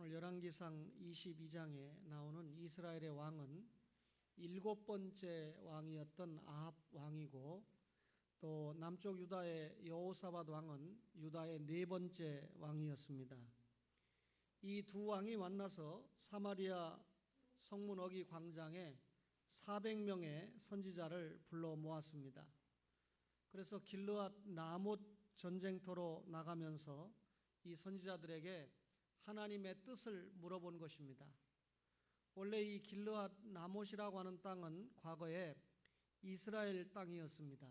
오늘 열왕기상 22장에 나오는 이스라엘의 왕은 7번째 왕이었던 아합 왕이고, 또 남쪽 유다의 여호사밧 왕은 유다의 4번째 왕이었습니다. 이 두 왕이 만나서 사마리아 성문 어기 광장에 400명의 선지자를 불러 모았습니다. 그래서 길르앗 나못 전쟁터로 나가면서 이 선지자들에게 하나님의 뜻을 물어본 것입니다. 원래 이 길르앗 나못이라고 하는 땅은 과거에 이스라엘 땅이었습니다.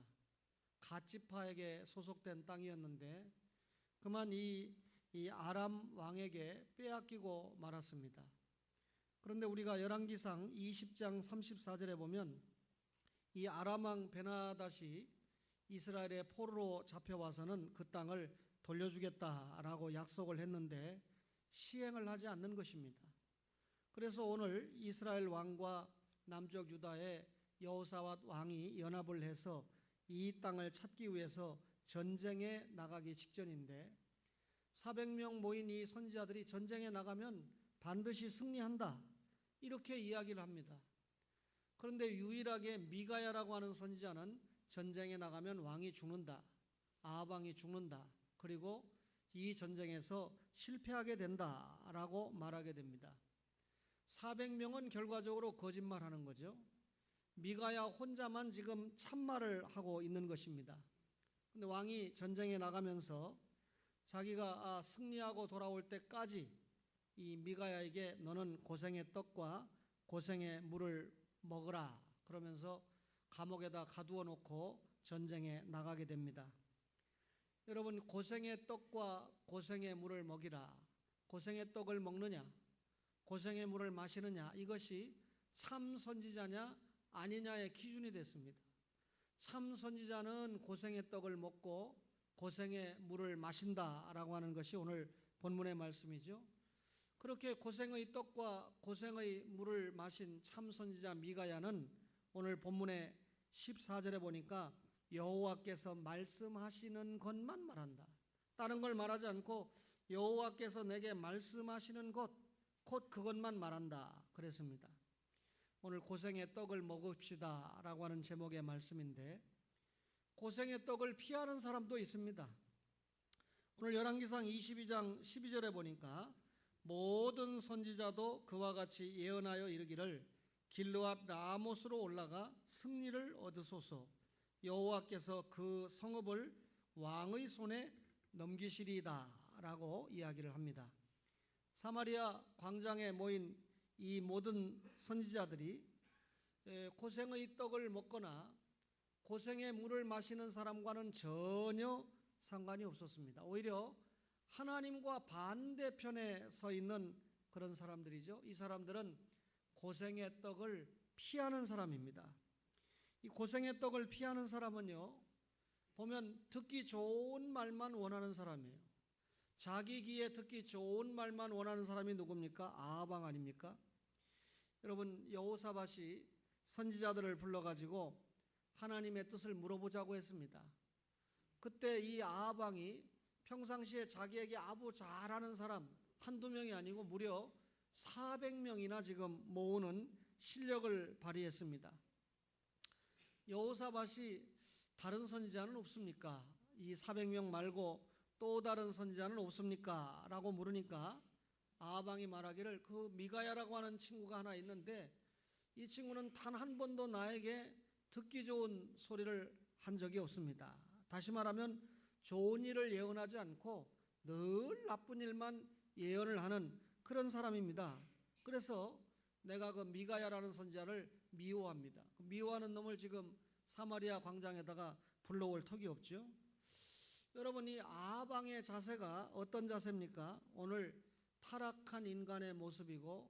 갓지파에게 소속된 땅이었는데 그만 이 아람 왕에게 빼앗기고 말았습니다. 그런데 우리가 열왕기상 20장 34절에 보면 이 아람 왕 베나닷이 이스라엘의 포로로 잡혀와서는 그 땅을 돌려주겠다라고 약속을 했는데 시행을 하지 않는 것입니다. 그래서 오늘 이스라엘 왕과 남쪽 유다의 여호사밧 왕이 연합을 해서 이 땅을 찾기 위해서 전쟁에 나가기 직전인데 400명 모인 이 선지자들이 전쟁에 나가면 반드시 승리한다, 이렇게 이야기를 합니다. 그런데 유일하게 미가야라고 하는 선지자는 전쟁에 나가면 왕이 죽는다, 아합 왕이 죽는다, 그리고 이 전쟁에서 실패하게 된다라고 말하게 됩니다. 400명은 결과적으로 거짓말하는 거죠. 미가야 혼자만 지금 참말을 하고 있는 것입니다. 그런데 왕이 전쟁에 나가면서 자기가 승리하고 돌아올 때까지 이 미가야에게 너는 고생의 떡과 고생의 물을 먹으라 그러면서 감옥에다 가두어 놓고 전쟁에 나가게 됩니다. 여러분, 고생의 떡과 고생의 물을 먹이라, 고생의 떡을 먹느냐 고생의 물을 마시느냐, 이것이 참 선지자냐 아니냐의 기준이 됐습니다. 참 선지자는 고생의 떡을 먹고 고생의 물을 마신다라고 하는 것이 오늘 본문의 말씀이죠. 그렇게 고생의 떡과 고생의 물을 마신 참 선지자 미가야는 오늘 본문의 14절에 보니까 여호와께서 말씀하시는 것만 말한다, 다른 걸 말하지 않고 여호와께서 내게 말씀하시는 것, 곧 그것만 말한다 그랬습니다. 오늘 고생의 떡을 먹읍시다 라고 하는 제목의 말씀인데, 고생의 떡을 피하는 사람도 있습니다. 오늘 열왕기상 22장 12절에 보니까 모든 선지자도 그와 같이 예언하여 이르기를 길르앗 라못으로 올라가 승리를 얻으소서, 여호와께서 그 성읍을 왕의 손에 넘기시리이다 라고 이야기를 합니다. 사마리아 광장에 모인 이 모든 선지자들이 고생의 떡을 먹거나 고생의 물을 마시는 사람과는 전혀 상관이 없었습니다. 오히려 하나님과 반대편에 서 있는 그런 사람들이죠. 이 사람들은 고생의 떡을 피하는 사람입니다. 이 고생의 떡을 피하는 사람은요, 보면 듣기 좋은 말만 원하는 사람이에요. 자기 귀에 듣기 좋은 말만 원하는 사람이 누굽니까? 아합 왕 아닙니까? 여러분, 여호사밧이 선지자들을 불러가지고 하나님의 뜻을 물어보자고 했습니다. 그때 이 아합 왕이 평상시에 자기에게 아부 잘하는 사람 한두 명이 아니고 무려 400명이나 지금 모으는 실력을 발휘했습니다. 여호사밧이 다른 선지자는 없습니까? 이 400명 말고 또 다른 선지자는 없습니까? 라고 물으니까 아합 왕이 말하기를 그 미가야라고 하는 친구가 하나 있는데 이 친구는 단 한 번도 나에게 듣기 좋은 소리를 한 적이 없습니다. 다시 말하면 좋은 일을 예언하지 않고 늘 나쁜 일만 예언을 하는 그런 사람입니다. 그래서 내가 그 미가야라는 선지자를 미워합니다. 미워하는 놈을 지금 사마리아 광장에다가 불러올 턱이 없죠. 여러분, 이 아합 왕의 자세가 어떤 자세입니까? 오늘 타락한 인간의 모습이고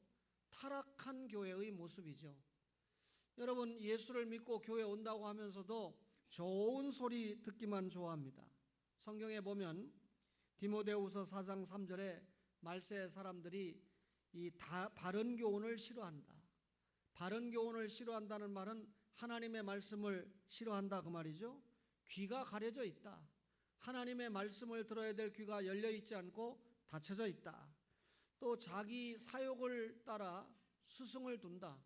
타락한 교회의 모습이죠. 여러분, 예수를 믿고 교회 온다고 하면서도 좋은 소리 듣기만 좋아합니다. 성경에 보면 디모데후서 4장 3절에 말세 사람들이 바른 교훈을 싫어한다. 바른 교훈을 싫어한다는 말은 하나님의 말씀을 싫어한다 그 말이죠. 귀가 가려져 있다. 하나님의 말씀을 들어야 될 귀가 열려 있지 않고 닫혀져 있다. 또 자기 사욕을 따라 스승을 둔다.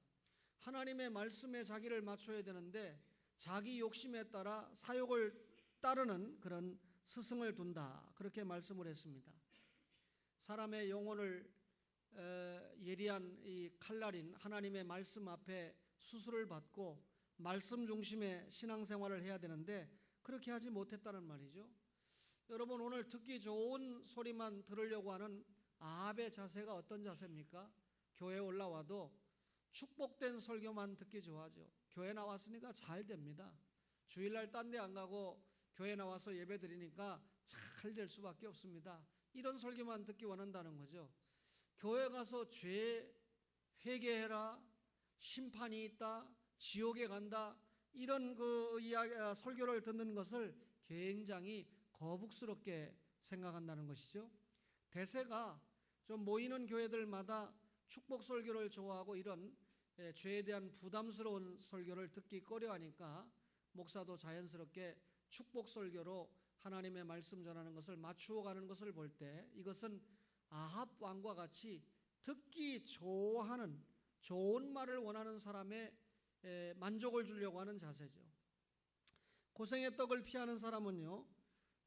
하나님의 말씀에 자기를 맞춰야 되는데 자기 욕심에 따라 사욕을 따르는 그런 스승을 둔다. 그렇게 말씀을 했습니다. 사람의 영혼을 예리한 이 칼날인 하나님의 말씀 앞에 수술을 받고 말씀 중심의 신앙생활을 해야 되는데 그렇게 하지 못했다는 말이죠. 여러분, 오늘 듣기 좋은 소리만 들으려고 하는 아합의 자세가 어떤 자세입니까? 교회에 올라와도 축복된 설교만 듣기 좋아하죠. 교회 나왔으니까 잘 됩니다. 주일날 딴 데 안 가고 교회 나와서 예배 드리니까 잘 될 수밖에 없습니다. 이런 설교만 듣기 원한다는 거죠. 교회 가서 죄 회개해라, 심판이 있다, 지옥에 간다, 이런 설교를 듣는 것을 굉장히 거북스럽게 생각한다는 것이죠. 대세가 좀 모이는 교회들마다 축복 설교를 좋아하고 이런 죄에 대한 부담스러운 설교를 듣기 꺼려하니까 목사도 자연스럽게 축복 설교로 하나님의 말씀 전하는 것을 맞추어 가는 것을 볼 때 이것은 아합 왕과 같이 듣기 좋아하는 좋은 말을 원하는 사람의 만족을 주려고 하는 자세죠. 고생의 떡을 피하는 사람은요,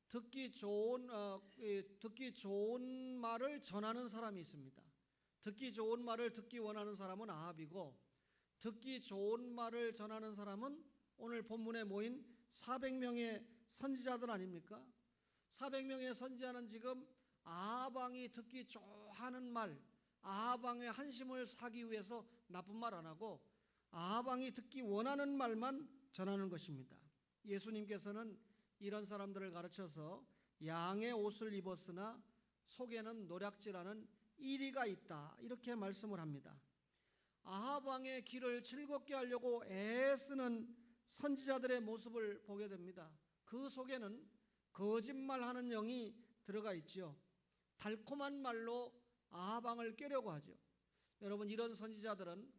듣기 좋은 말을 전하는 사람이 있습니다. 듣기 좋은 말을 듣기 원하는 사람은 아합이고, 듣기 좋은 말을 전하는 사람은 오늘 본문에 모인 400명의 선지자들 아닙니까? 400명의 선지자는 지금 아합 왕이 듣기 좋아하는 말, 아합 왕의 한심을 사기 위해서 나쁜 말 안 하고 아합 왕이 듣기 원하는 말만 전하는 것입니다. 예수님께서는 이런 사람들을 가르쳐서 양의 옷을 입었으나 속에는 노략질하는 이리가 있다, 이렇게 말씀을 합니다. 아합 왕의 길을 즐겁게 하려고 애쓰는 선지자들의 모습을 보게 됩니다. 그 속에는 거짓말하는 영이 들어가 있죠. 달콤한 말로 아합 왕을 깨려고 하죠. 여러분, 이런 선지자들은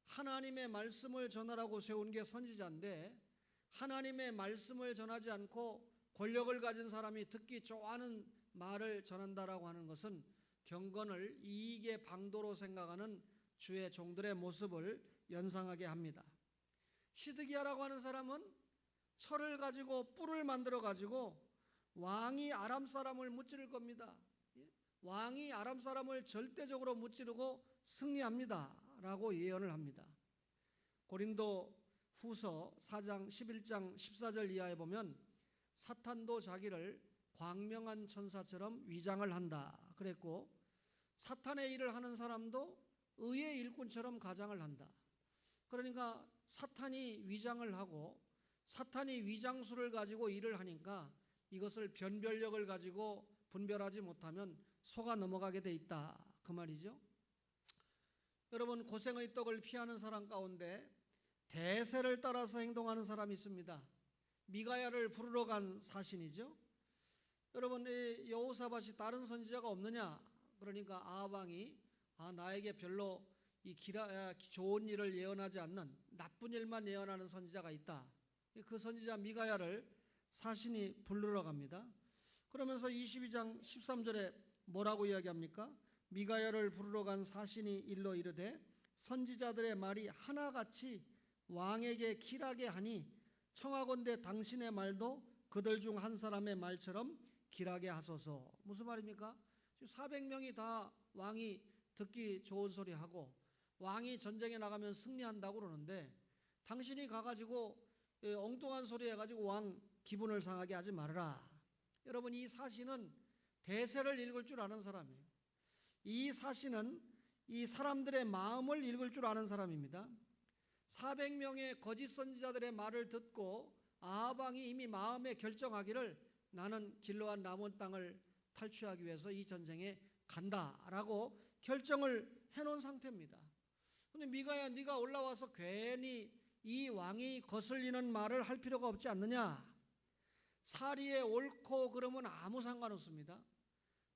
하나님의 말씀을 전하라고 세운 게 선지자인데 하나님의 말씀을 전하지 않고 권력을 가진 사람이 듣기 좋아하는 말을 전한다라고 하는 것은 경건을 이익의 방도로 생각하는 주의 종들의 모습을 연상하게 합니다. 시드기야라고 하는 사람은 철을 가지고 뿔을 만들어 가지고 왕이 아람 사람을 무찌를 겁니다. 왕이 아람 사람을 절대적으로 무찌르고 승리합니다 라고 예언을 합니다. 고린도 후서 4장 11장 14절 이하에 보면 사탄도 자기를 광명한 천사처럼 위장을 한다 그랬고, 사탄의 일을 하는 사람도 의의 일꾼처럼 가장을 한다. 그러니까 사탄이 위장을 하고 사탄이 위장술을 가지고 일을 하니까 이것을 변별력을 가지고 분별하지 못하면 속아 넘어가게 돼 있다, 그 말이죠. 여러분, 고생의 떡을 피하는 사람 가운데 대세를 따라서 행동하는 사람이 있습니다. 미가야를 부르러 간 사신이죠. 여러분, 여호사밧이 다른 선지자가 없느냐? 그러니까 아합 왕이 나에게 별로 좋은 일을 예언하지 않는 나쁜 일만 예언하는 선지자가 있다. 그 선지자 미가야를 사신이 부르러 갑니다. 그러면서 22장 13절에 뭐라고 이야기합니까? 미가야를 부르러 간 사신이 일러 이르되 선지자들의 말이 하나같이 왕에게 길하게 하니 청하건대 당신의 말도 그들 중 한 사람의 말처럼 길하게 하소서. 무슨 말입니까? 400명이 다 왕이 듣기 좋은 소리 하고 왕이 전쟁에 나가면 승리한다고 그러는데 당신이 가가지고 엉뚱한 소리 해가지고 왕 기분을 상하게 하지 말아라. 여러분, 이 사신은 대세를 읽을 줄 아는 사람이에요. 이 사신은 이 사람들의 마음을 읽을 줄 아는 사람입니다. 400명의 거짓 선지자들의 말을 듣고 아합 왕이 이미 마음에 결정하기를 나는 길르앗 남원 땅을 탈취하기 위해서 이 전쟁에 간다라고 결정을 해놓은 상태입니다. 그런데 미가야, 네가 올라와서 괜히 이 왕이 거슬리는 말을 할 필요가 없지 않느냐? 사리에 옳고 그름은 아무 상관없습니다.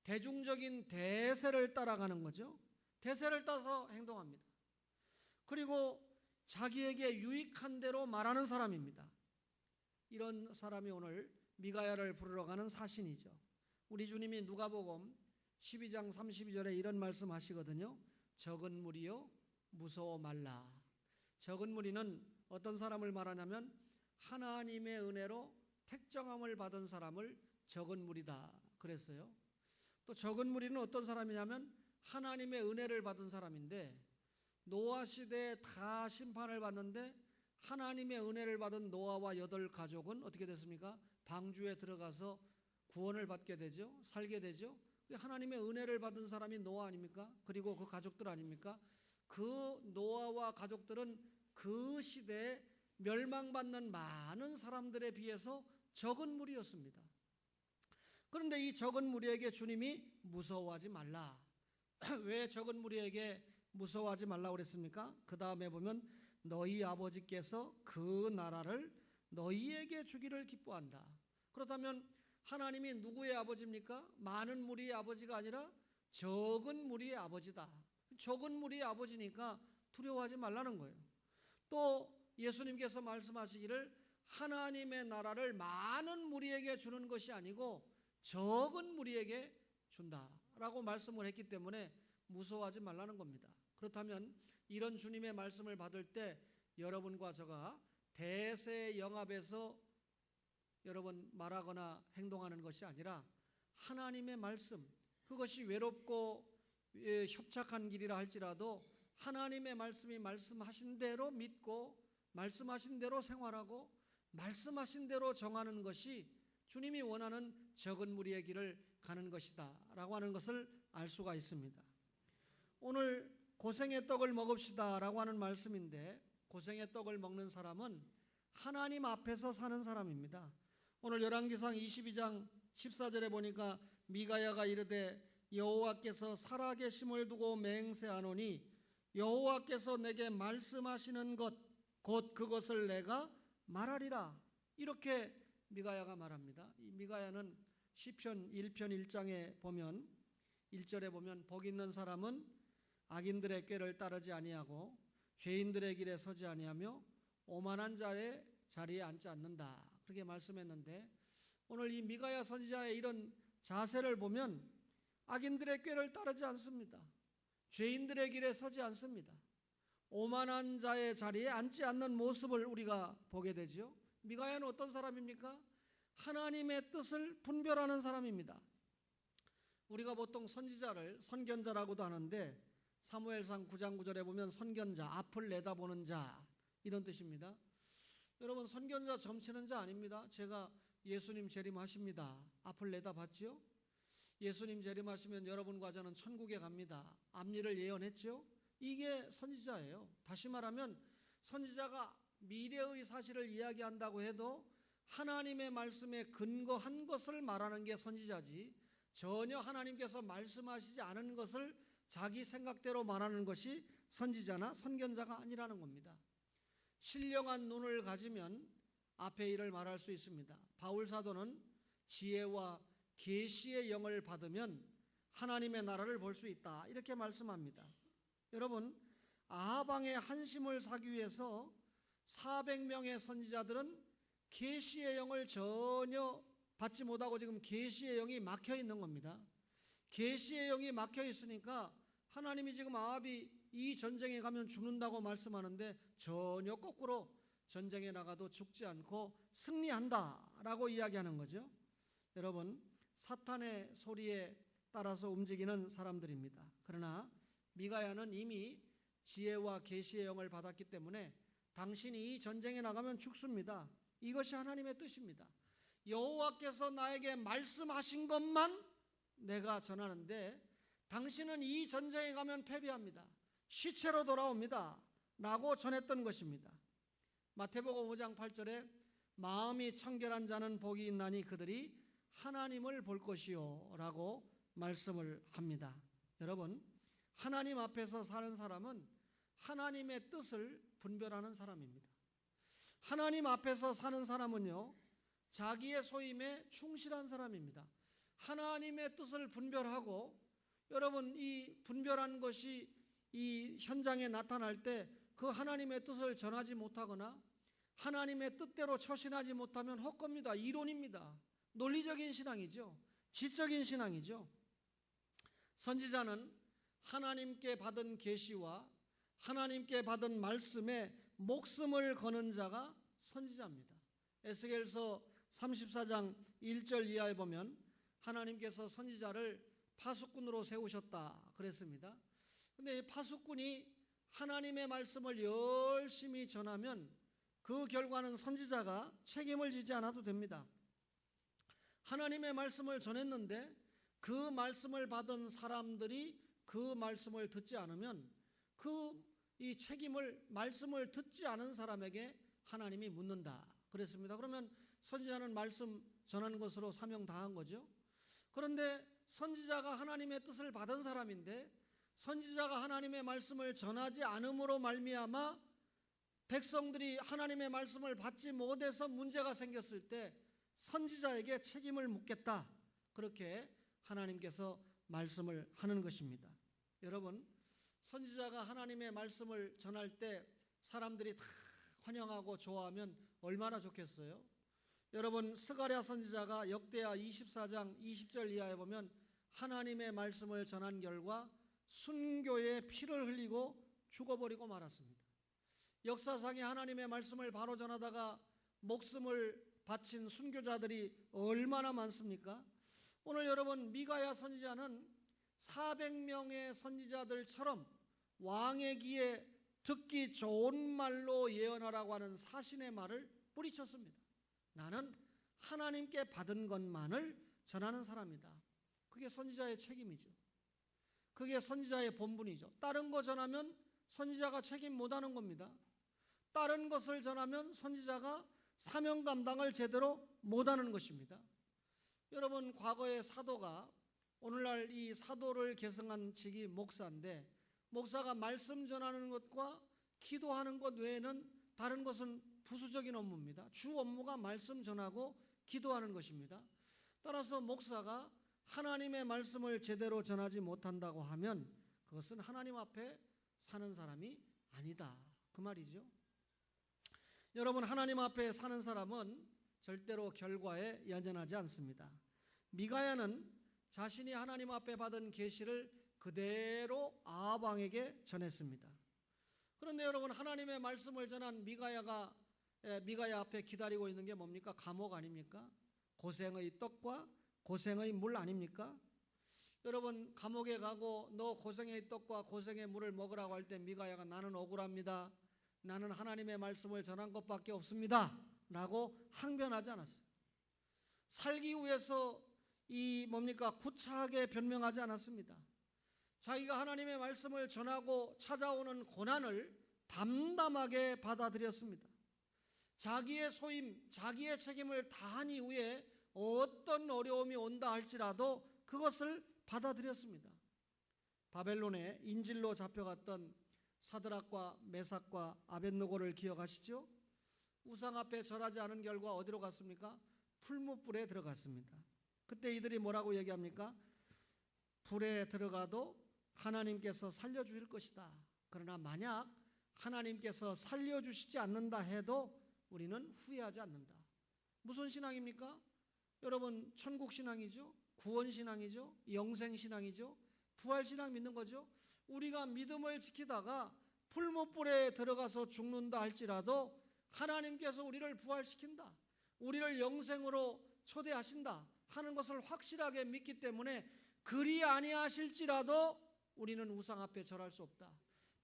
대중적인 대세를 따라가는 거죠. 대세를 따서 행동합니다. 그리고 자기에게 유익한 대로 말하는 사람입니다. 이런 사람이 오늘 미가야를 부르러 가는 사신이죠. 우리 주님이 누가복음 12장 32절에 이런 말씀 하시거든요. 적은 무리여 무서워 말라. 적은 무리는 어떤 사람을 말하냐면 하나님의 은혜로 택정함을 받은 사람을 적은 무리다 그랬어요. 또 적은 무리는 어떤 사람이냐면 하나님의 은혜를 받은 사람인데 노아 시대에 다 심판을 받는데 하나님의 은혜를 받은 노아와 8가족은 어떻게 됐습니까? 방주에 들어가서 구원을 받게 되죠. 살게 되죠. 하나님의 은혜를 받은 사람이 노아 아닙니까? 그리고 그 가족들 아닙니까? 그 노아와 가족들은 그 시대에 멸망받는 많은 사람들에 비해서 적은 무리였습니다. 그런데 이 적은 무리에게 주님이 무서워하지 말라. 왜 적은 무리에게 무서워하지 말라고 그랬습니까? 그 다음에 보면 너희 아버지께서 그 나라를 너희에게 주기를 기뻐한다. 그렇다면 하나님이 누구의 아버지입니까? 많은 무리의 아버지가 아니라 적은 무리의 아버지다. 적은 무리의 아버지니까 두려워하지 말라는 거예요. 또 예수님께서 말씀하시기를 하나님의 나라를 많은 무리에게 주는 것이 아니고 적은 무리에게 준다라고 말씀을 했기 때문에 무서워하지 말라는 겁니다. 그렇다면 이런 주님의 말씀을 받을 때 여러분과 저가 대세 영합에서 여러분 말하거나 행동하는 것이 아니라 하나님의 말씀, 그것이 외롭고 협착한 길이라 할지라도 하나님의 말씀이 말씀하신 대로 믿고 말씀하신 대로 생활하고 말씀하신 대로 정하는 것이 주님이 원하는 적은 무리의 길을 가는 것이다 라고 하는 것을 알 수가 있습니다. 오늘 고생의 떡을 먹읍시다 라고 하는 말씀인데 고생의 떡을 먹는 사람은 하나님 앞에서 사는 사람입니다. 오늘 열왕기상 22장 14절에 보니까 미가야가 이르되 여호와께서 살아계심을 두고 맹세하노니 여호와께서 내게 말씀하시는 것 곧 그것을 내가 말하리라. 이렇게 미가야가 말합니다. 이 미가야는 시편 1편 1장에 보면 1절에 보면 복 있는 사람은 악인들의 꾀를 따르지 아니하고 죄인들의 길에 서지 아니하며 오만한 자의 자리에 앉지 않는다. 그렇게 말씀했는데 오늘 이 미가야 선지자의 이런 자세를 보면 악인들의 꾀를 따르지 않습니다. 죄인들의 길에 서지 않습니다. 오만한 자의 자리에 앉지 않는 모습을 우리가 보게 되죠. 미가야는 어떤 사람입니까? 하나님의 뜻을 분별하는 사람입니다. 우리가 보통 선지자를 선견자라고도 하는데 사무엘상 9장 9절에 보면 선견자, 앞을 내다보는 자 이런 뜻입니다. 여러분 선견자 점치는 자 아닙니다. 제가 예수님 재림하십니다. 앞을 내다봤지요? 예수님 재림하시면 여러분과 저는 천국에 갑니다. 앞일을 예언했지요? 이게 선지자예요. 다시 말하면 선지자가 미래의 사실을 이야기한다고 해도 하나님의 말씀에 근거한 것을 말하는 게 선지자지 전혀 하나님께서 말씀하시지 않은 것을 자기 생각대로 말하는 것이 선지자나 선견자가 아니라는 겁니다. 신령한 눈을 가지면 앞의 일을 말할 수 있습니다. 바울 사도는 지혜와 계시의 영을 받으면 하나님의 나라를 볼 수 있다 이렇게 말씀합니다. 여러분 아합 왕의 한심을 사기 위해서 400명의 선지자들은 계시의 영을 전혀 받지 못하고 지금 계시의 영이 막혀 있는 겁니다. 계시의 영이 막혀 있으니까 하나님이 지금 아합이 이 전쟁에 가면 죽는다고 말씀하는데 전혀 거꾸로 전쟁에 나가도 죽지 않고 승리한다라고 이야기하는 거죠. 여러분 사탄의 소리에 따라서 움직이는 사람들입니다. 그러나 미가야는 이미 지혜와 계시의 영을 받았기 때문에 당신이 이 전쟁에 나가면 죽습니다. 이것이 하나님의 뜻입니다. 여호와께서 나에게 말씀하신 것만 내가 전하는데 당신은 이 전쟁에 가면 패배합니다. 시체로 돌아옵니다. 라고 전했던 것입니다. 마태복음 5장 8절에 마음이 청결한 자는 복이 있나니 그들이 하나님을 볼 것이요 라고 말씀을 합니다. 여러분 하나님 앞에서 사는 사람은 하나님의 뜻을 분별하는 사람입니다. 하나님 앞에서 사는 사람은요 자기의 소임에 충실한 사람입니다. 하나님의 뜻을 분별하고 여러분 이 분별한 것이 이 현장에 나타날 때 그 하나님의 뜻을 전하지 못하거나 하나님의 뜻대로 처신하지 못하면 헛겁니다. 이론입니다. 논리적인 신앙이죠. 지적인 신앙이죠. 선지자는 하나님께 받은 계시와 하나님께 받은 말씀에 목숨을 거는 자가 선지자입니다. 에스겔서 34장 1절 이하에 보면 하나님께서 선지자를 파수꾼으로 세우셨다 그랬습니다. 그런데 이 파수꾼이 하나님의 말씀을 열심히 전하면 그 결과는 선지자가 책임을 지지 않아도 됩니다. 하나님의 말씀을 전했는데 그 말씀을 받은 사람들이 그 말씀을 듣지 않으면 이 책임을 말씀을 듣지 않은 사람에게 하나님이 묻는다 그랬습니다. 그러면 선지자는 말씀 전하는 것으로 사명 다한 거죠. 그런데 선지자가 하나님의 뜻을 받은 사람인데 선지자가 하나님의 말씀을 전하지 않음으로 말미암아 백성들이 하나님의 말씀을 받지 못해서 문제가 생겼을 때 선지자에게 책임을 묻겠다, 그렇게 하나님께서 말씀을 하는 것입니다. 여러분, 선지자가 하나님의 말씀을 전할 때 사람들이 다 환영하고 좋아하면 얼마나 좋겠어요? 여러분, 스가랴 선지자가 역대하 24장 20절 이하에 보면 하나님의 말씀을 전한 결과 순교의 피를 흘리고 죽어버리고 말았습니다. 역사상에 하나님의 말씀을 바로 전하다가 목숨을 바친 순교자들이 얼마나 많습니까? 오늘 여러분, 미가야 선지자는 400명의 선지자들처럼 왕의 귀에 듣기 좋은 말로 예언하라고 하는 사신의 말을 뿌리쳤습니다. 나는 하나님께 받은 것만을 전하는 사람이다. 그게 선지자의 책임이죠. 그게 선지자의 본분이죠. 다른 거 전하면 선지자가 책임 못하는 겁니다. 다른 것을 전하면 선지자가 사명 감당을 제대로 못하는 것입니다. 여러분, 과거의 사도가 오늘날 이 사도를 계승한 직이 목사인데 목사가 말씀 전하는 것과 기도하는 것 외에는 다른 것은 부수적인 업무입니다. 주 업무가 말씀 전하고 기도하는 것입니다. 따라서 목사가 하나님의 말씀을 제대로 전하지 못한다고 하면 그것은 하나님 앞에 사는 사람이 아니다, 그 말이죠. 여러분, 하나님 앞에 사는 사람은 절대로 결과에 연연하지 않습니다. 미가야는 자신이 하나님 앞에 받은 계시를 그대로 아합 왕에게 전했습니다. 그런데 여러분, 하나님의 말씀을 전한 미가야 앞에 기다리고 있는 게 뭡니까? 감옥 아닙니까? 고생의 떡과 고생의 물 아닙니까? 여러분, 감옥에 가고 너 고생의 떡과 고생의 물을 먹으라고 할 때 미가야가 나는 억울합니다, 나는 하나님의 말씀을 전한 것밖에 없습니다 라고 항변하지 않았어요. 살기 위해서 구차하게 변명하지 않았습니다. 자기가 하나님의 말씀을 전하고 찾아오는 고난을 담담하게 받아들였습니다. 자기의 소임, 자기의 책임을 다한 이후에 어떤 어려움이 온다 할지라도 그것을 받아들였습니다. 바벨론에 인질로 잡혀갔던 사드락과 메삭과 아벳느고를 기억하시죠? 우상 앞에 절하지 않은 결과 어디로 갔습니까? 풀무불에 들어갔습니다. 그때 이들이 뭐라고 얘기합니까? 불에 들어가도 하나님께서 살려주실 것이다. 그러나 만약 하나님께서 살려주시지 않는다 해도 우리는 후회하지 않는다. 무슨 신앙입니까? 여러분, 천국신앙이죠? 구원신앙이죠? 영생신앙이죠? 부활신앙 믿는 거죠? 우리가 믿음을 지키다가 풀무불에 들어가서 죽는다 할지라도 하나님께서 우리를 부활시킨다, 우리를 영생으로 초대하신다 하는 것을 확실하게 믿기 때문에 그리 아니하실지라도 우리는 우상 앞에 절할 수 없다.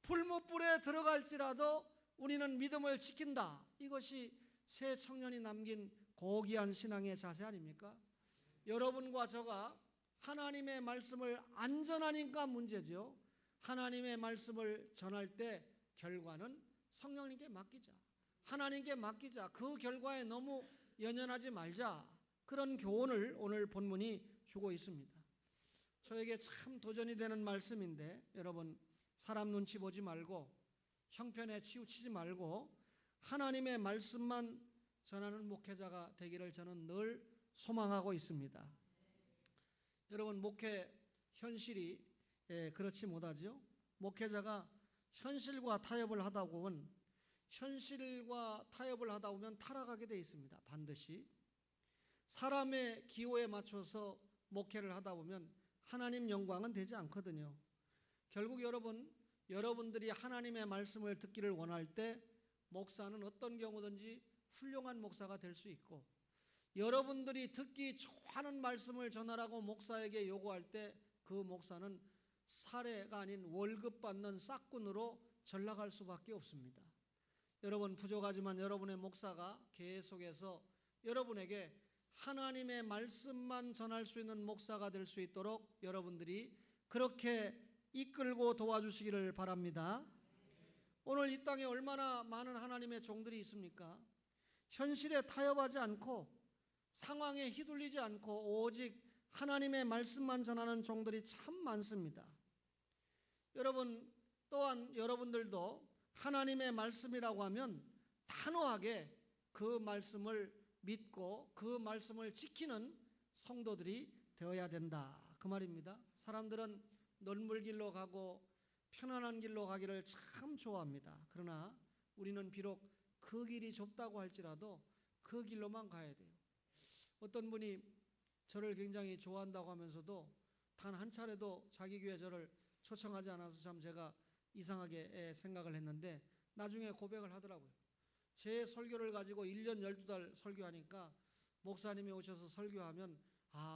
풀무불에 들어갈지라도 우리는 믿음을 지킨다. 이것이 새 청년이 남긴 고귀한 신앙의 자세 아닙니까? 여러분과 저가 하나님의 말씀을 안 전하니까 문제죠. 하나님의 말씀을 전할 때 결과는 성령님께 맡기자, 하나님께 맡기자, 그 결과에 너무 연연하지 말자, 그런 교훈을 오늘 본문이 주고 있습니다. 저에게 참 도전이 되는 말씀인데, 여러분, 사람 눈치 보지 말고 형편에 치우치지 말고 하나님의 말씀만 전하는 목회자가 되기를 저는 늘 소망하고 있습니다. 여러분, 목회 현실이 그렇지 못하죠. 목회자가 현실과 타협을 하다 보면 타락하게 돼 있습니다. 반드시 사람의 기호에 맞춰서 목회를 하다 보면 하나님 영광은 되지 않거든요. 결국 여러분들이 하나님의 말씀을 듣기를 원할 때 목사는 어떤 경우든지 훌륭한 목사가 될 수 있고, 여러분들이 듣기 좋아하는 말씀을 전하라고 목사에게 요구할 때 그 목사는 사례가 아닌 월급 받는 싹군으로 전락할 수밖에 없습니다. 여러분, 부족하지만 여러분의 목사가 계속해서 여러분에게 하나님의 말씀만 전할 수 있는 목사가 될 수 있도록 여러분들이 그렇게 이끌고 도와주시기를 바랍니다. 오늘 이 땅에 얼마나 많은 하나님의 종들이 있습니까? 현실에 타협하지 않고 상황에 휘둘리지 않고 오직 하나님의 말씀만 전하는 종들이 참 많습니다. 여러분, 또한 여러분들도 하나님의 말씀이라고 하면 단호하게 그 말씀을 믿고 그 말씀을 지키는 성도들이 되어야 된다, 그 말입니다. 사람들은 넓은 길로 가고 편안한 길로 가기를 참 좋아합니다. 그러나 우리는 비록 그 길이 좁다고 할지라도 그 길로만 가야 돼요. 어떤 분이 저를 굉장히 좋아한다고 하면서도 단 한 차례도 자기 교회 저를 초청하지 않아서 참 제가 이상하게 생각을 했는데, 나중에 고백을 하더라고요. 제 설교를 가지고 1년 12달 설교하니까 목사님이 오셔서 설교하면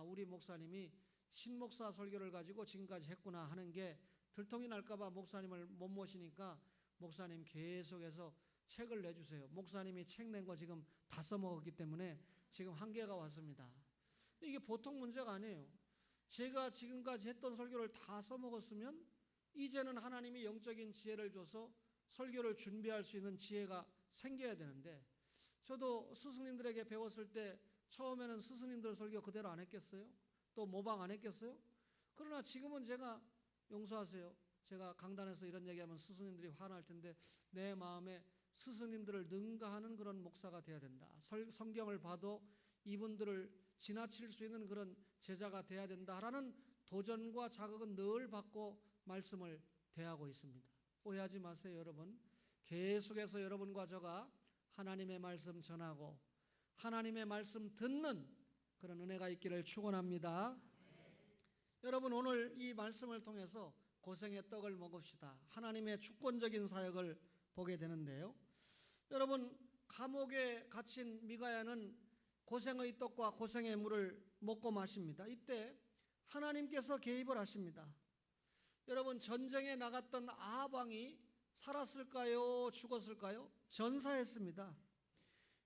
우리 목사님이 신목사 설교를 가지고 지금까지 했구나 하는 게 들통이 날까봐 목사님을 못 모시니까 목사님 계속해서 책을 내주세요. 목사님이 책 낸 거 지금 다 써먹었기 때문에 지금 한계가 왔습니다. 이게 보통 문제가 아니에요. 제가 지금까지 했던 설교를 다 써먹었으면 이제는 하나님이 영적인 지혜를 줘서 설교를 준비할 수 있는 지혜가 생겨야 되는데, 저도 스승님들에게 배웠을 때 처음에는 스승님들 설교 그대로 안 했겠어요? 또 모방 안 했겠어요? 그러나 지금은 제가, 용서하세요, 제가 강단에서 이런 얘기하면 스승님들이 화날 텐데, 내 마음에 스승님들을 능가하는 그런 목사가 돼야 된다. 성경을 봐도 이분들을 지나칠 수 있는 그런 제자가 돼야 된다라는 도전과 자극은 늘 받고 말씀을 대하고 있습니다. 오해하지 마세요, 여러분. 계속해서 여러분과 저가 하나님의 말씀 전하고 하나님의 말씀 듣는 그런 은혜가 있기를 축원합니다. 여러분, 오늘 이 말씀을 통해서 고생의 떡을 먹읍시다, 하나님의 주권적인 사역을 보게 되는데요. 여러분, 감옥에 갇힌 미가야는 고생의 떡과 고생의 물을 먹고 마십니다. 이때 하나님께서 개입을 하십니다. 여러분, 전쟁에 나갔던 아합 왕이 살았을까요? 죽었을까요? 전사했습니다.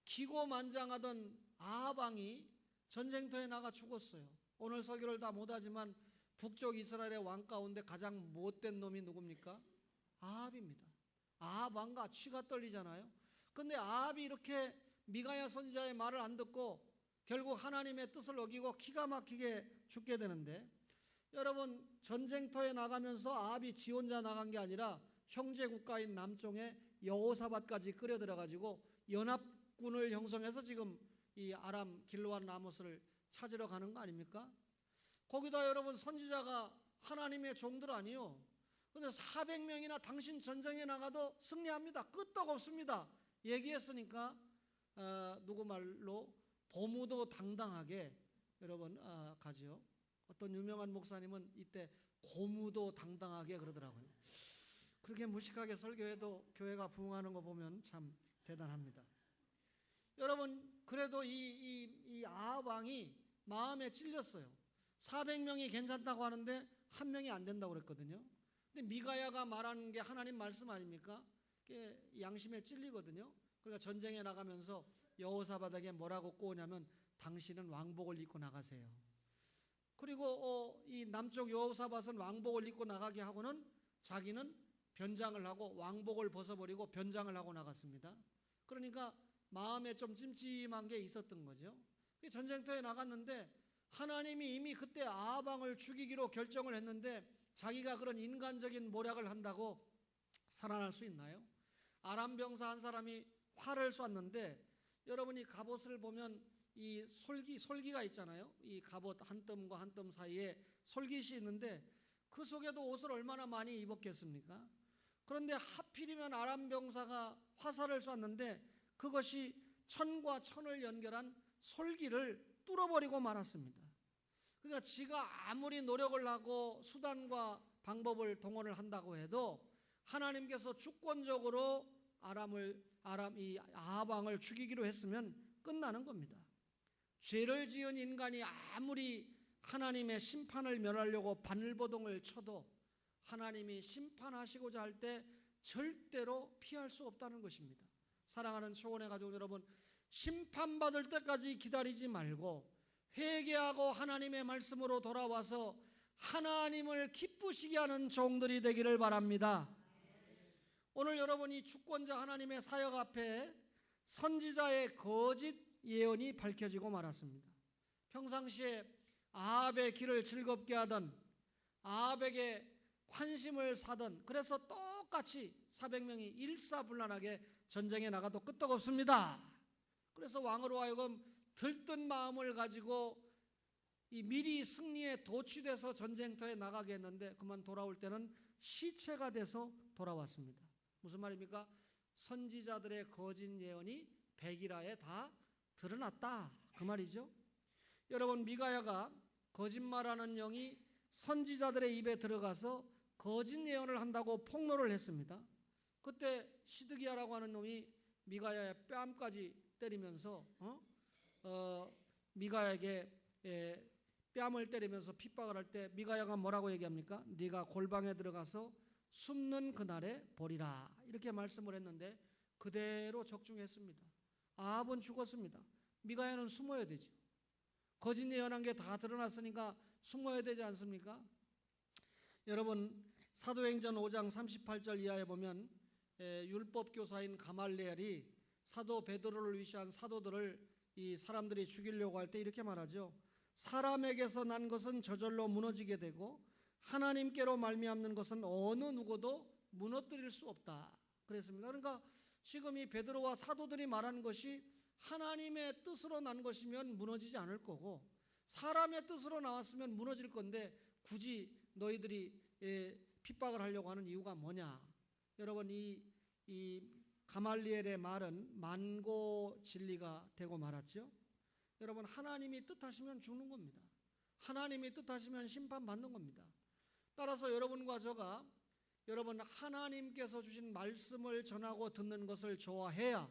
기고만장하던 아합 왕이 전쟁터에 나가 죽었어요. 오늘 설교를 다 못하지만 북쪽 이스라엘의 왕 가운데 가장 못된 놈이 누굽니까? 아합입니다. 아합 왕과 취가 떨리잖아요. 그런데 아합이 이렇게 미가야 선지자의 말을 안 듣고 결국 하나님의 뜻을 어기고 기가 막히게 죽게 되는데, 여러분, 전쟁터에 나가면서 아합이 지 혼자 나간 게 아니라 형제 국가인 남쪽에 여호사밧까지 끌어들여가지고 연합군을 형성해서 지금 이 아람 길르앗 라모스를 찾으러 가는 거 아닙니까? 거기다 여러분, 선지자가 하나님의 종들 아니요. 근데 400명이나 당신 전쟁에 나가도 승리합니다, 끄떡 없습니다 얘기했으니까 누구 말로 보무도 당당하게 여러분 가지요. 어떤 유명한 목사님은 이때 고무도 당당하게 그러더라고요. 그렇게 무식하게 설교해도 교회가 부흥하는 거 보면 참 대단합니다. 여러분, 그래도 이 아합 왕이 마음에 찔렸어요. 400명이 괜찮다고 하는데 한 명이 안 된다고 그랬거든요. 근데 미가야가 말하는 게 하나님 말씀 아닙니까? 그게 양심에 찔리거든요. 그러니까 전쟁에 나가면서 여호사밧에게 뭐라고 꼬우냐면 당신은 왕복을 입고 나가세요. 그리고 이 남쪽 여호사밧은 왕복을 입고 나가게 하고는 자기는 변장을 하고 왕복을 벗어버리고 변장을 하고 나갔습니다. 그러니까 마음에 좀 찜찜한 게 있었던 거죠. 전쟁터에 나갔는데 하나님이 이미 그때 아합 왕을 죽이기로 결정을 했는데 자기가 그런 인간적인 모략을 한다고 살아날 수 있나요? 아람 병사 한 사람이 활을 쐈는데, 여러분이 갑옷을 보면 이 솔기가 있잖아요. 이 갑옷 한 뼘과 한 뼘 사이에 솔깃이 있는데 그 속에도 옷을 얼마나 많이 입었겠습니까? 그런데 하필이면 아람 병사가 화살을 쐈는데 그것이 천과 천을 연결한 솔기를 뚫어버리고 말았습니다. 그러니까 지가 아무리 노력을 하고 수단과 방법을 동원을 한다고 해도 하나님께서 주권적으로 이 아합왕을 죽이기로 했으면 끝나는 겁니다. 죄를 지은 인간이 아무리 하나님의 심판을 면하려고 바늘보동을 쳐도 하나님이 심판하시고자 할 때 절대로 피할 수 없다는 것입니다. 사랑하는 초원의 가족 여러분, 심판받을 때까지 기다리지 말고 회개하고 하나님의 말씀으로 돌아와서 하나님을 기쁘시게 하는 종들이 되기를 바랍니다. 오늘 여러분이 주권자 하나님의 사역 앞에 선지자의 거짓 예언이 밝혀지고 말았습니다. 평상시에 아합의 길을 즐겁게 하던, 아합에게 환심을 사던, 그래서 똑같이 400명이 일사불란하게 전쟁에 나가도 끄떡없습니다. 그래서 왕으로 하여금 들뜬 마음을 가지고 이 미리 승리에 도취돼서 전쟁터에 나가게 했는데 그만 돌아올 때는 시체가 돼서 돌아왔습니다. 무슨 말입니까? 선지자들의 거짓 예언이 백일하에 다 드러났다, 그 말이죠. 여러분, 미가야가 거짓말하는 영이 선지자들의 입에 들어가서 거짓 예언을 한다고 폭로를 했습니다. 그때 시드기야라고 하는 놈이 미가야의 뺨까지 때리면서 미가야에게 뺨을 때리면서 핍박을 할 때 미가야가 뭐라고 얘기합니까? 네가 골방에 들어가서 숨는 그날에 보리라, 이렇게 말씀을 했는데 그대로 적중했습니다. 아합은 죽었습니다. 미가야는 숨어야 되죠. 거짓 예언한 게 다 드러났으니까 숨어야 되지 않습니까? 여러분, 사도행전 5장 38절 이하에 보면 율법교사인 가말리엘이 사도 베드로를 위시한 사도들을 이 사람들이 죽이려고 할 때 이렇게 말하죠. 사람에게서 난 것은 저절로 무너지게 되고 하나님께로 말미암는 것은 어느 누구도 무너뜨릴 수 없다, 그랬습니다. 그러니까 지금 이 베드로와 사도들이 말하는 것이 하나님의 뜻으로 난 것이면 무너지지 않을 거고 사람의 뜻으로 나왔으면 무너질 건데 굳이 너희들이 핍박을 하려고 하는 이유가 뭐냐? 여러분, 이 가말리엘의 말은 만고 진리가 되고 말았죠. 여러분, 하나님이 뜻하시면 죽는 겁니다. 하나님이 뜻하시면 심판받는 겁니다. 따라서 여러분과 저가 여러분 하나님께서 주신 말씀을 전하고 듣는 것을 좋아해야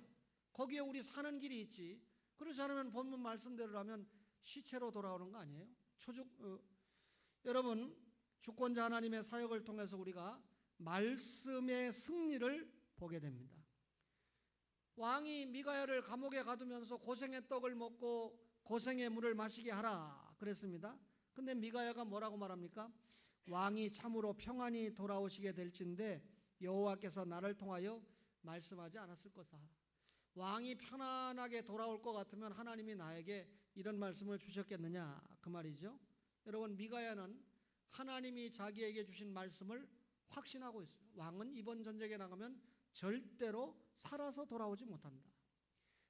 거기에 우리 사는 길이 있지. 그렇지 않으면 본문 말씀대로라면 시체로 돌아오는 거 아니에요? 여러분, 주권자 하나님의 사역을 통해서 우리가 말씀의 승리를 보게 됩니다. 왕이 미가야를 감옥에 가두면서 고생의 떡을 먹고 고생의 물을 마시게 하라 그랬습니다. 근데 미가야가 뭐라고 말합니까? 왕이 참으로 평안히 돌아오시게 될진데 여호와께서 나를 통하여 말씀하지 않았을 것이다. 왕이 편안하게 돌아올 것 같으면 하나님이 나에게 이런 말씀을 주셨겠느냐, 그 말이죠. 여러분, 미가야는 하나님이 자기에게 주신 말씀을 확신하고 있어요. 왕은 이번 전쟁에 나가면 절대로 살아서 돌아오지 못한다.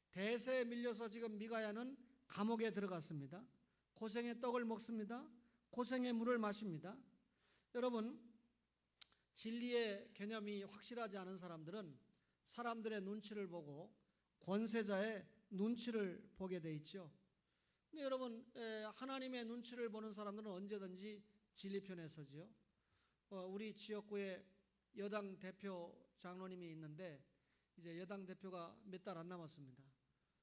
대세에 밀려서 지금 미가야는 감옥에 들어갔습니다. 고생의 떡을 먹습니다. 고생의 물을 마십니다. 여러분, 진리의 개념이 확실하지 않은 사람들은 사람들의 눈치를 보고 권세자의 눈치를 보게 돼 있죠. 근데 여러분, 하나님의 눈치를 보는 사람들은 언제든지 진리 편에 서지요. 우리 지역구에 여당 대표 장로님이 있는데 이제 여당 대표가 몇 달 안 남았습니다.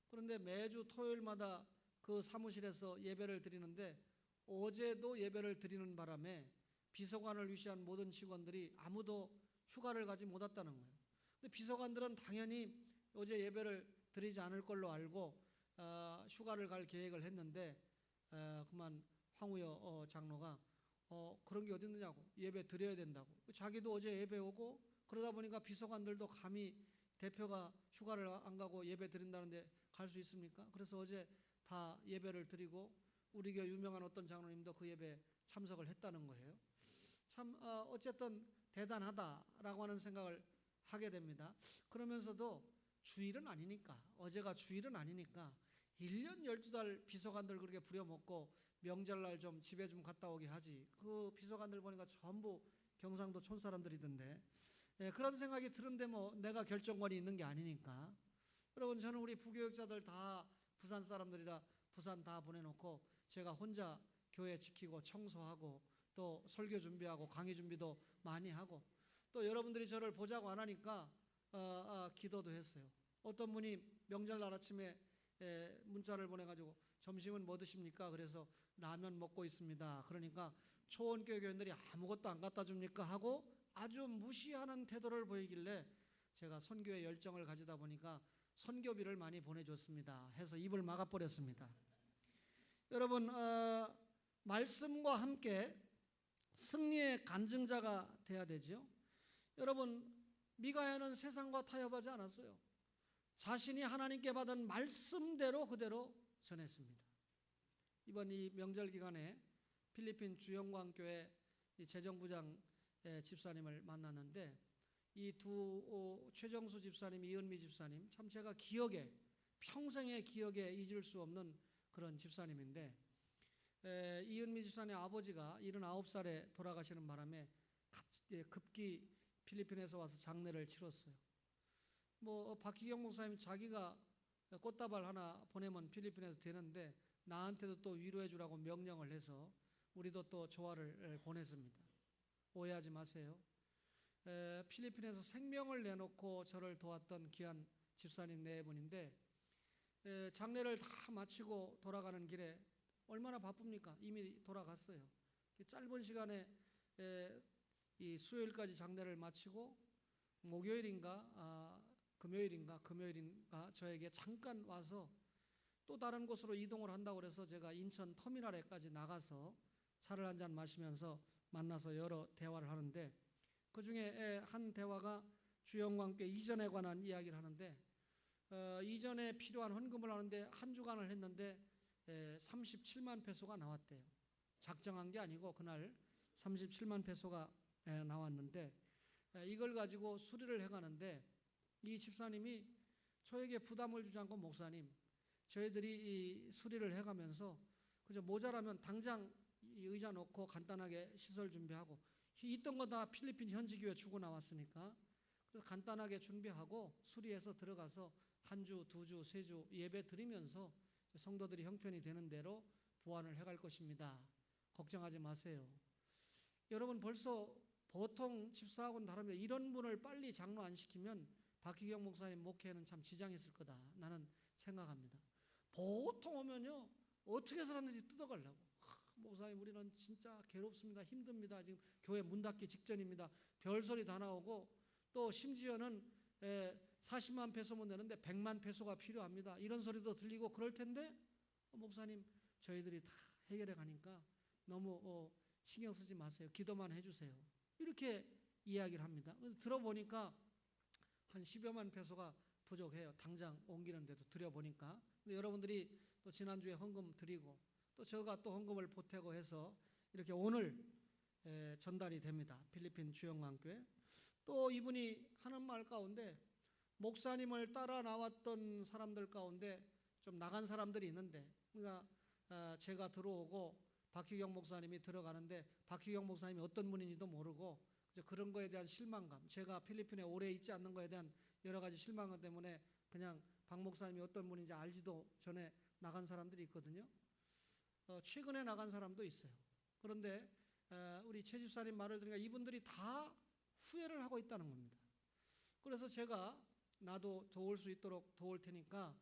그런데 매주 토요일마다 그 사무실에서 예배를 드리는데 어제도 예배를 드리는 바람에 비서관을 위시한 모든 직원들이 아무도 휴가를 가지 못했다는 거예요. 근데 비서관들은 당연히 어제 예배를 드리지 않을 걸로 알고 휴가를 갈 계획을 했는데 그만 황우여 장로가 그런 게 어디 있느냐고, 예배 드려야 된다고. 자기도 어제 예배 오고 그러다 보니까 비서관들도 감히 대표가 휴가를 안 가고 예배 드린다는데 갈 수 있습니까? 그래서 어제 다 예배를 드리고 우리 교회 유명한 어떤 장로님도 그 예배 참석을 했다는 거예요. 참 어쨌든 대단하다라고 하는 생각을 하게 됩니다. 그러면서도 주일은 아니니까, 어제가 주일은 아니니까 1년 12달 비서관들 그렇게 부려먹고 명절날 좀 집에 좀 갔다 오게 하지. 그 비서관들 보니까 전부 경상도 촌 사람들이던데 그런 생각이 드는데 뭐 내가 결정권이 있는 게 아니니까. 여러분, 저는 우리 부교육자들 다 부산 사람들이라 부산 다 보내놓고 제가 혼자 교회 지키고 청소하고 또 설교 준비하고 강의 준비도 많이 하고 또 여러분들이 저를 보자고 안 하니까 기도도 했어요. 어떤 분이 명절날 아침에 문자를 보내가지고 점심은 뭐 드십니까? 그래서 라면 먹고 있습니다. 그러니까 초원교회 교인들이 아무것도 안 갖다 줍니까? 하고 아주 무시하는 태도를 보이길래 제가 선교에 열정을 가지다 보니까 선교비를 많이 보내줬습니다. 해서 입을 막아버렸습니다. 여러분 말씀과 함께 승리의 간증자가 돼야 되죠. 여러분 미가야는 세상과 타협하지 않았어요. 자신이 하나님께 받은 말씀대로 그대로 전했습니다. 이번 이 명절 기간에 필리핀 주영광교회 재정부장 집사님을 만났는데 이 두 최정수 집사님, 이은미 집사님 참 제가 평생의 기억에 잊을 수 없는 그런 집사님인데 이은미 집사님 아버지가 79살에 돌아가시는 바람에 급기 필리핀에서 와서 장례를 치렀어요. 박희경 목사님 자기가 꽃다발 하나 보내면 필리핀에서 되는데 나한테도 또 위로해 주라고 명령을 해서 우리도 또 조화를 보냈습니다. 오해하지 마세요. 필리핀에서 생명을 내놓고 저를 도왔던 귀한 집사님 네 분인데 장례를 다 마치고 돌아가는 길에 얼마나 바쁩니까? 이미 돌아갔어요. 짧은 시간에 이 수요일까지 장례를 마치고 목요일인가 금요일인가 저에게 잠깐 와서 또 다른 곳으로 이동을 한다고 그래서 제가 인천 터미널에까지 나가서 차를 한잔 마시면서 만나서 여러 대화를 하는데 그중에 한 대화가 주영광교회 이전에 관한 이야기를 하는데 이전에 필요한 헌금을 하는데 한 주간을 했는데 37만 페소가 나왔대요. 작정한 게 아니고 그날 37만 페소가 나왔는데 이걸 가지고 수리를 해가는데 이 집사님이 저에게 부담을 주지 않고 목사님 저희들이 이 수리를 해가면서 그저 모자라면 당장 이 의자 놓고 간단하게 시설 준비하고 있던 거 다 필리핀 현지교회 주고 나왔으니까 그래서 간단하게 준비하고 수리해서 들어가서 한 주, 두 주, 세 주 예배 드리면서 성도들이 형편이 되는 대로 보완을 해갈 것입니다. 걱정하지 마세요. 여러분 벌써 보통 집사하고는 다릅니다. 이런 분을 빨리 장로 안 시키면 박희경 목사님 목회에는 참 지장이 있을 거다 나는 생각합니다. 보통 오면요 어떻게 해서라든지 뜯어가려고 목사님 우리는 진짜 괴롭습니다. 힘듭니다. 지금 교회 문 닫기 직전입니다. 별소리 다 나오고 또 심지어는 40만 페소면 되는데 100만 페소가 필요합니다. 이런 소리도 들리고 그럴 텐데 목사님 저희들이 다 해결해 가니까 너무 신경 쓰지 마세요. 기도만 해주세요. 이렇게 이야기를 합니다. 들어보니까 한 10여만 페소가 부족해요. 당장 옮기는데도 드려보니까. 근데 여러분들이 또 지난주에 헌금 드리고 또 제가 또 헌금을 보태고 해서 이렇게 오늘 전달이 됩니다. 필리핀 주영광교회. 또 이분이 하는 말 가운데 목사님을 따라 나왔던 사람들 가운데 좀 나간 사람들이 있는데 그러니까 제가 들어오고 박희경 목사님이 들어가는데 박희경 목사님이 어떤 분인지도 모르고 그런 거에 대한 실망감, 제가 필리핀에 오래 있지 않는 거에 대한 여러 가지 실망감 때문에 그냥 박 목사님이 어떤 분인지 알지도 전에 나간 사람들이 있거든요. 최근에 나간 사람도 있어요. 그런데 우리 최 집사님 말을 들으니까 이분들이 다 후회를 하고 있다는 겁니다. 그래서 제가 나도 도울 수 있도록 도울 테니까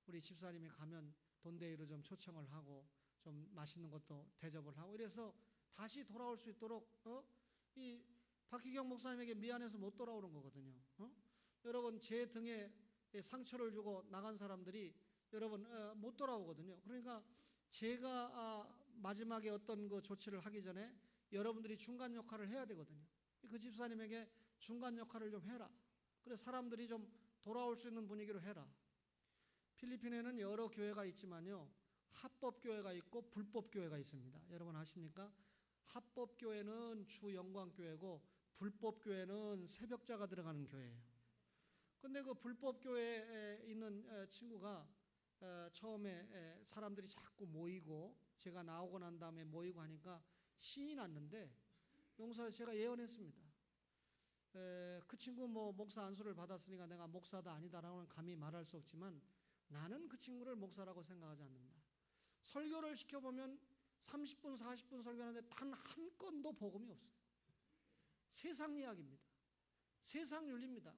우리 집사님이 가면 돈데이로 좀 초청을 하고 좀 맛있는 것도 대접을 하고 이래서 다시 돌아올 수 있도록 이 박희경 목사님에게 미안해서 못 돌아오는 거거든요. 여러분 제 등에 상처를 주고 나간 사람들이 여러분 못 돌아오거든요. 그러니까 제가 마지막에 어떤 그 조치를 하기 전에 여러분들이 중간 역할을 해야 되거든요. 그 집사님에게 중간 역할을 좀 해라. 그래서 사람들이 좀 돌아올 수 있는 분위기로 해라. 필리핀에는 여러 교회가 있지만요. 합법교회가 있고 불법교회가 있습니다. 여러분 아십니까? 합법교회는 주영광교회고 불법교회는 새벽자가 들어가는 교회예요. 근데 그 불법교회에 있는 친구가 처음에 사람들이 자꾸 모이고 제가 나오고 난 다음에 모이고 하니까 신이 났는데 용사에서 제가 예언했습니다. 그 친구 목사 안수를 받았으니까 내가 목사다 아니다라고는 감히 말할 수 없지만 나는 그 친구를 목사라고 생각하지 않는다. 설교를 시켜보면 30분, 40분 설교하는데 단 한 건도 복음이 없어요. 세상 이야기입니다. 세상 윤리입니다.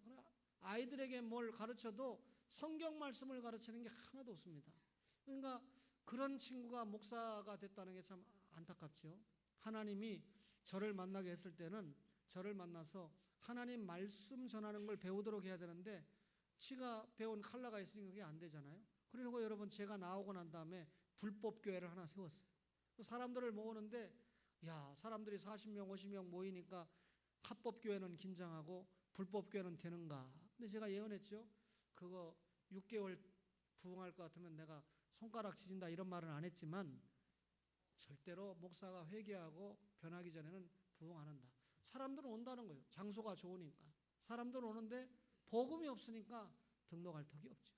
아이들에게 뭘 가르쳐도 성경 말씀을 가르치는 게 하나도 없습니다. 그러니까 그런 친구가 목사가 됐다는 게 참 안타깝죠. 하나님이 저를 만나게 했을 때는 저를 만나서 하나님 말씀 전하는 걸 배우도록 해야 되는데 지가 배운 칼라가 있으니까 그게 안 되잖아요. 그리고 여러분 제가 나오고 난 다음에 불법 교회를 하나 세웠어요. 사람들을 모으는데 야, 사람들이 40명, 50명 모이니까 합법 교회는 긴장하고 불법 교회는 되는가. 근데 제가 예언했죠. 그거 6개월 부흥할 것 같으면 내가 손가락 지진다 이런 말은 안 했지만 절대로 목사가 회개하고 변하기 전에는 부흥 안 한다. 사람들은 온다는 거예요. 장소가 좋으니까. 사람들은 오는데 복음이 없으니까 등록할 턱이 없죠.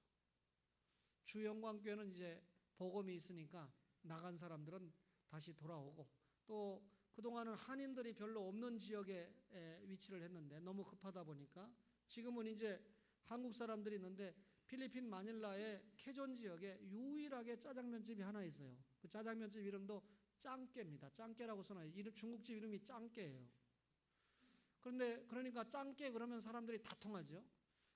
주영광교회는 이제 복음이 있으니까 나간 사람들은 다시 돌아오고 또 그동안은 한인들이 별로 없는 지역에 위치를 했는데 너무 급하다 보니까 지금은 이제 한국 사람들이 있는데 필리핀 마닐라의 케존 지역에 유일하게 짜장면집이 하나 있어요. 그 짜장면집 이름도 짱깨입니다. 짱깨라고 써놔요. 중국집 이름이 짱깨예요. 그런데 그러니까 짱깨 그러면 사람들이 다 통하죠.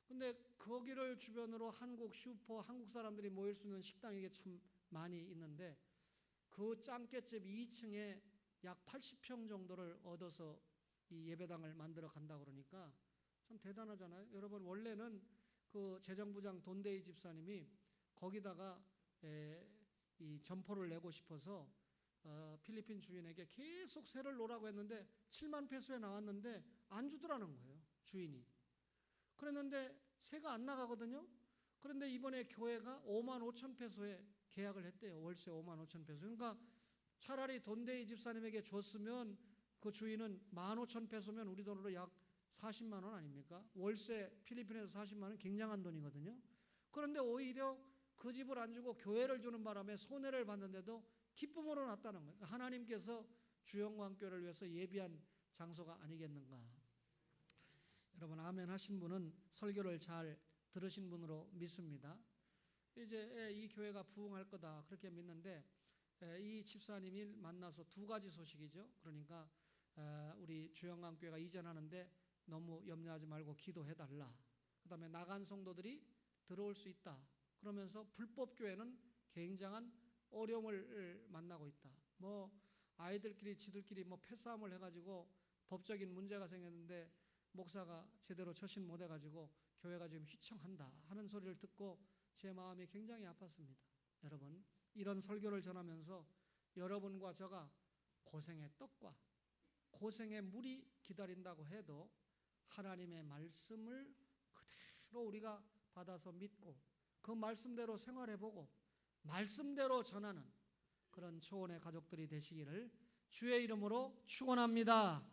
근데 거기를 주변으로 한국 슈퍼, 한국 사람들이 모일 수 있는 식당이 이게 참 많이 있는데 그 짱깨집 2층에 약 80평 정도를 얻어서 이 예배당을 만들어 간다고 그러니까 참 대단하잖아요. 여러분 원래는 그 재정부장 돈데이 집사님이 거기다가 이 점포를 내고 싶어서 필리핀 주인에게 계속 세를 놓으라고 했는데 7만 페소에 나왔는데 안 주더라는 거예요. 주인이. 그랬는데 세가 안 나가거든요. 그런데 이번에 교회가 5만 5천 페소에 계약을 했대요. 월세 5만 5천 페소. 그러니까 차라리 돈데이 집사님에게 줬으면 그 주인은 1만 5천 페소면 우리 돈으로 약 40만 원 아닙니까? 월세 필리핀에서 40만 원 굉장한 돈이거든요. 그런데 오히려 그 집을 안 주고 교회를 주는 바람에 손해를 봤는데도 기쁨으로 났다는 거예요. 그러니까 하나님께서 주영광교회를 위해서 예비한 장소가 아니겠는가. 여러분 아멘 하신 분은 설교를 잘 들으신 분으로 믿습니다. 이제 이 교회가 부흥할 거다 그렇게 믿는데 이 집사님이 만나서 두 가지 소식이죠. 그러니까 우리 주영광교회가 이전하는데 너무 염려하지 말고 기도해달라. 그 다음에 나간 성도들이 들어올 수 있다. 그러면서 불법 교회는 굉장한 어려움을 만나고 있다. 뭐 아이들끼리 지들끼리 뭐 패싸움을 해가지고 법적인 문제가 생겼는데 목사가 제대로 처신 못해가지고 교회가 지금 휘청한다 하는 소리를 듣고 제 마음이 굉장히 아팠습니다. 여러분 이런 설교를 전하면서 여러분과 저가 고생의 떡과 고생의 물이 기다린다고 해도 하나님의 말씀을 그대로 우리가 받아서 믿고 그 말씀대로 생활해보고 말씀대로 전하는 그런 초원의 가족들이 되시기를 주의 이름으로 축원합니다.